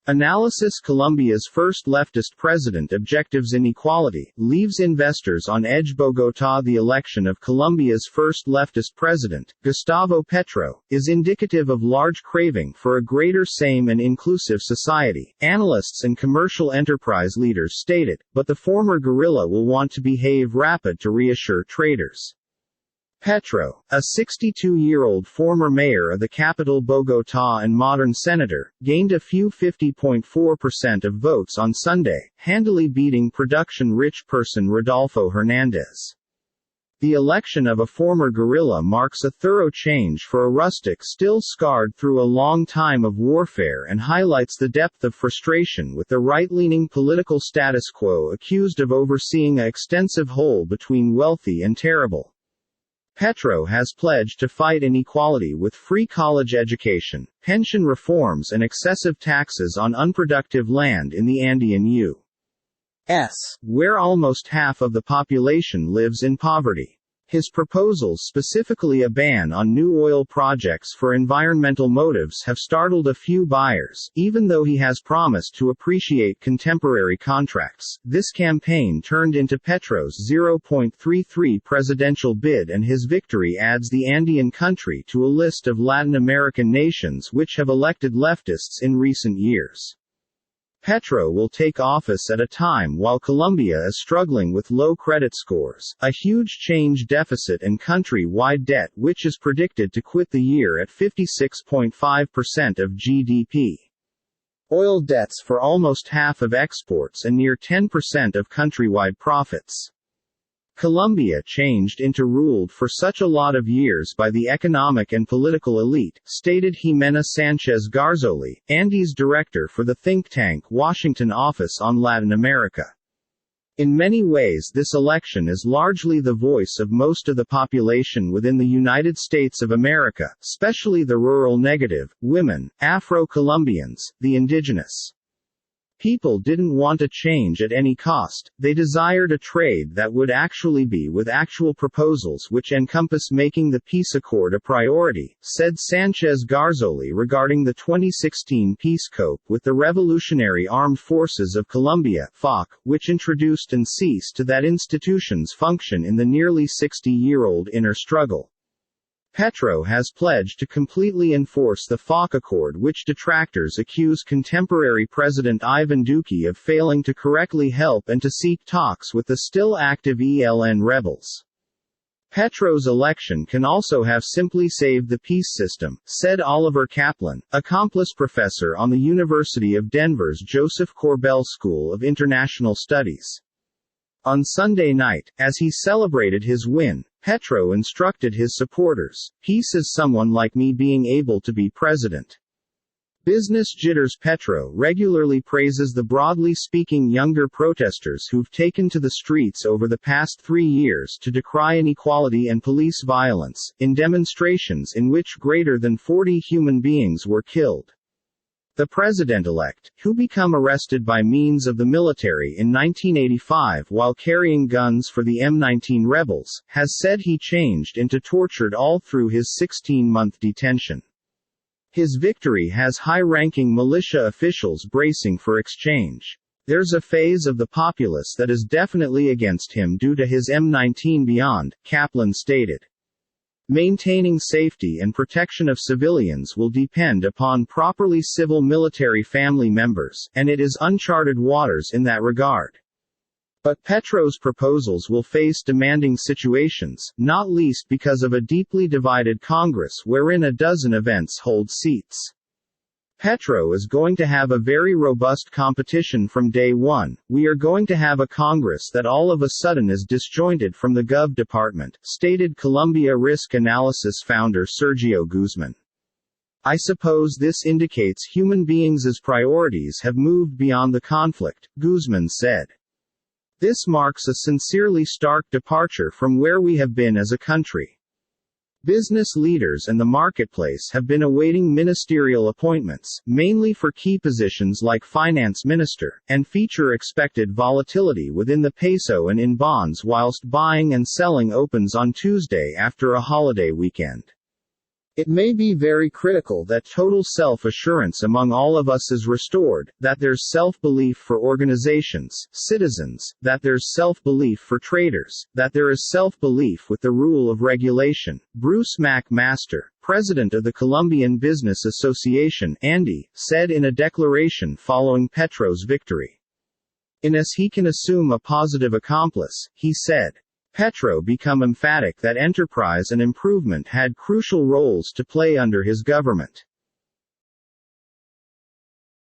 Analysis: Colombia's first leftist president objectives inequality, leaves investors on edge. Bogotá: the election of Colombia's first leftist president, Gustavo Petro, is indicative of large craving for a greater sane and inclusive society, analysts and commercial enterprise leaders stated, but the former guerrilla will want to behave rapid to reassure traders. Petro, a 62-year-old former mayor of the capital Bogotá and modern senator, gained a few 50.4% of votes on Sunday, handily beating production-rich person Rodolfo Hernández. The election of a former guerrilla marks a thorough change for a rustic still scarred through a long time of warfare and highlights the depth of frustration with the right-leaning political status quo accused of overseeing an extensive hole between wealthy and terrible. Petro has pledged to fight inequality with free college education, pension reforms and excessive taxes on unproductive land in the Andean U.S., where almost half of the population lives in poverty. His proposals, specifically a ban on new oil projects for environmental motives, have startled a few buyers. Even though he has promised to appreciate contemporary contracts, this campaign turned into Petro's 0.33 presidential bid, and his victory adds the Andean country to a list of Latin American nations which have elected leftists in recent years. Petro will take office at a time while Colombia is struggling with low credit scores, a huge change deficit and country-wide debt which is predicted to quit the year at 56.5% of GDP. Oil debts for almost half of exports and near 10% of countrywide profits. Colombia changed into ruled for such a lot of years by the economic and political elite, stated Ximena Sánchez Garzoli, Andes director for the think tank Washington Office on Latin America. In many ways this election is largely the voice of most of the population within the United States of America, especially the rural negative, women, Afro-Colombians, the indigenous. People didn't want a change at any cost, they desired a trade that would actually be with actual proposals which encompass making the peace accord a priority, said Sánchez Garzoli regarding the 2016 peace cope with the Revolutionary Armed Forces of Colombia (FARC), which introduced and ceased to that institution's function in the nearly 60-year-old inner struggle. Petro has pledged to completely enforce the FARC Accord, which detractors accuse contemporary President Ivan Duque of failing to correctly help and to seek talks with the still active ELN rebels. Petro's election can also have simply saved the peace system, said Oliver Kaplan, accomplice professor on the University of Denver's Joseph Corbell School of International Studies. On Sunday night, as he celebrated his win, Petro instructed his supporters, "Peace is someone like me being able to be president." Business jitters. Petro regularly praises the broadly speaking younger protesters who've taken to the streets over the past 3 years to decry inequality and police violence, in demonstrations in which greater than 40 human beings were killed. The president-elect, who became arrested by means of the military in 1985 while carrying guns for the M19 rebels, has said he changed into tortured all through his 16-month detention. His victory has high-ranking militia officials bracing for exchange. There's a phase of the populace that is definitely against him due to his M19 beyond, Kaplan stated. Maintaining safety and protection of civilians will depend upon properly civil-military family members, and it is uncharted waters in that regard. But Petro's proposals will face demanding situations, not least because of a deeply divided Congress wherein a dozen events hold seats. Petro is going to have a very robust competition from day one. "We are going to have a Congress that all of a sudden is disjointed from the Gov department," stated Colombia Risk Analysis founder Sergio Guzman. "I suppose this indicates human beings' priorities have moved beyond the conflict," Guzman said. "This marks a sincerely stark departure from where we have been as a country. Business leaders and the marketplace have been awaiting ministerial appointments, mainly for key positions like finance minister, and feature expected volatility within the peso and in bonds whilst buying and selling opens on Tuesday after a holiday weekend. It may be very critical that total self-assurance among all of us is restored, that there's self-belief for organizations, citizens, that there's self-belief for traders, that there is self-belief with the rule of regulation. Bruce McMaster, president of the Colombian Business Association, ANDI, said in a declaration following Petro's victory. As he can assume a positive accomplice, he said. Petro became emphatic that enterprise and improvement had crucial roles to play under his government.